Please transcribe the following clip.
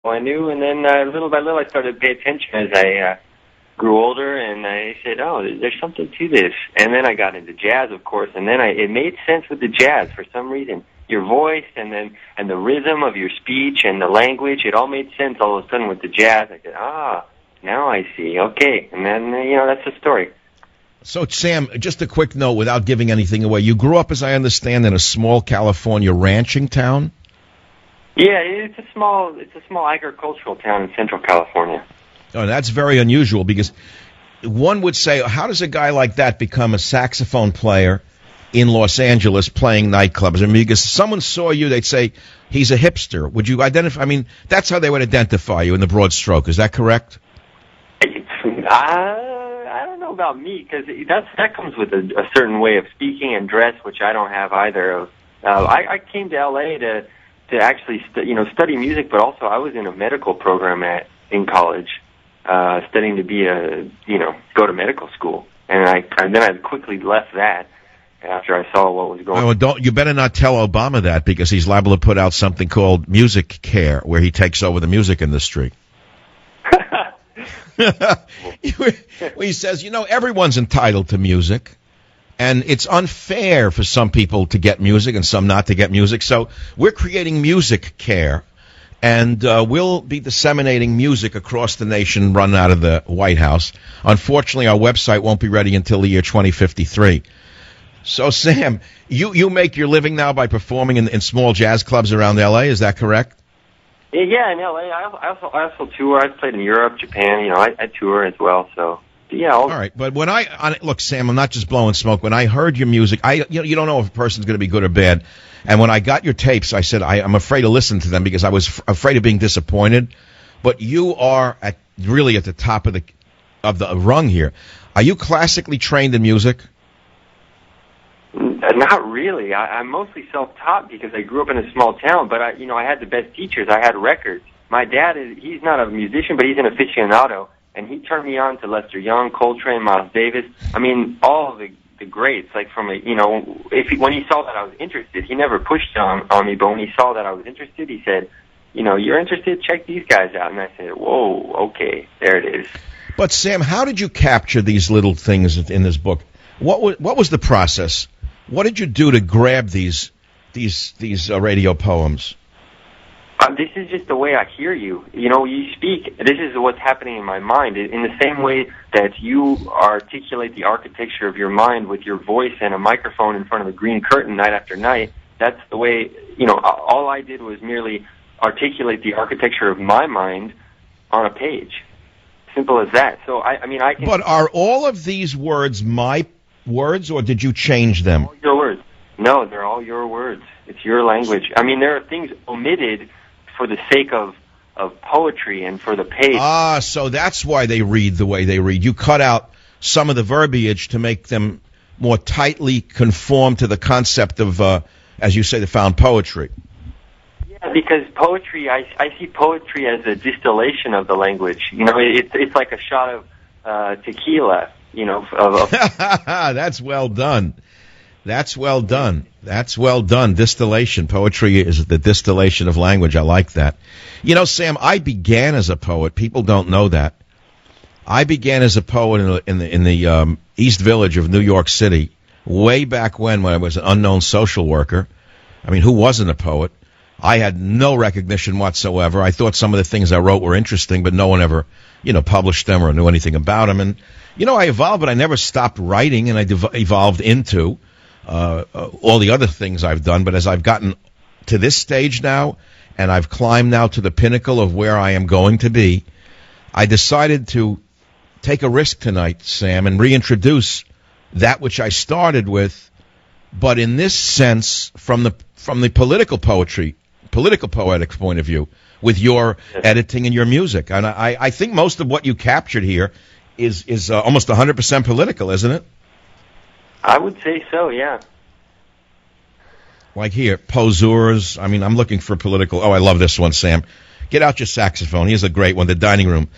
I knew, and then little by little I started to pay attention as I grew older, and I said, oh, there's something to this. And then I got into jazz, of course, and then it made sense with the jazz for some reason. Your voice and the rhythm of your speech and the language, it all made sense all of a sudden with the jazz. I said, now I see. Okay. And then, that's the story. So, Sam, just a quick note without giving anything away. You grew up, as I understand, in a small California ranching town? Yeah, it's a small agricultural town in Central California. Oh, that's very unusual because one would say, how does a guy like that become a saxophone player in Los Angeles playing nightclubs? I mean, because someone saw you, they'd say, he's a hipster. Would you identify? I mean, that's how they would identify you in the broad stroke. Is that correct? I don't know about me, because that comes with a certain way of speaking and dress, which I don't have either. I came to L.A. to actually study music, but also I was in a medical program in college, studying to be go to medical school, and then I quickly left that after I saw what was going on. You better not tell Obama that, because he's liable to put out something called Music Care, where he takes over the music industry. He says, everyone's entitled to music, and it's unfair for some people to get music and some not to get music. So we're creating Music Care, and we'll be disseminating music across the nation run out of the White House. Unfortunately, our website won't be ready until the year 2053. So, Sam, you make your living now by performing in small jazz clubs around L.A., is that correct? Yeah, in L.A. I also tour. I've played in Europe, Japan. I tour as well. So yeah. All right, but when look, Sam, I'm not just blowing smoke. When I heard your music, you don't know if a person's going to be good or bad. And when I got your tapes, I said I'm afraid to listen to them because I was afraid of being disappointed. But you are really at the top of the rung here. Are you classically trained in music? Not really. I'm mostly self-taught because I grew up in a small town, but I had the best teachers. I had records. My dad he's not a musician, but he's an aficionado, and he turned me on to Lester Young, Coltrane, Miles Davis. I mean, all of the greats, like when he saw that I was interested, he never pushed on me, but when he saw that I was interested, he said, you're interested? Check these guys out. And I said, whoa, okay, there it is. But Sam, how did you capture these little things in this book? What was the process? What did you do to grab these radio poems? This is just the way I hear you. You speak. This is what's happening in my mind. In the same way that you articulate the architecture of your mind with your voice and a microphone in front of a green curtain night after night, that's the way, all I did was merely articulate the architecture of my mind on a page. Simple as that. So, I can... But are all of these words my words, or did you change them? All your words. No, they're all your words. It's your language. There are things omitted for the sake of poetry and for the page. So that's why they read the way they read. You cut out some of the verbiage to make them more tightly conform to the concept of, as you say, the found poetry. Yeah, because poetry, I see poetry as a distillation of the language. It's like a shot of tequila. That's well done. That's well done. That's well done. Distillation. Poetry is the distillation of language. I like that. Sam, I began as a poet. People don't know that. I began as a poet in the East Village of New York City way back when I was an unknown social worker. Who wasn't a poet? I had no recognition whatsoever. I thought some of the things I wrote were interesting, but no one ever, published them or knew anything about them. And I evolved, but I never stopped writing, and I evolved into all the other things I've done. But as I've gotten to this stage now, and I've climbed now to the pinnacle of where I am going to be, I decided to take a risk tonight, Sam, and reintroduce that which I started with, but in this sense, from the political poetic point of view, with your editing and your music. And I think most of what you captured here is almost 100% political, isn't it? I would say so, yeah. Like here, poseurs. I'm looking for political. Oh, I love this one, Sam. Get out your saxophone. Here's a great one, The Dining Room.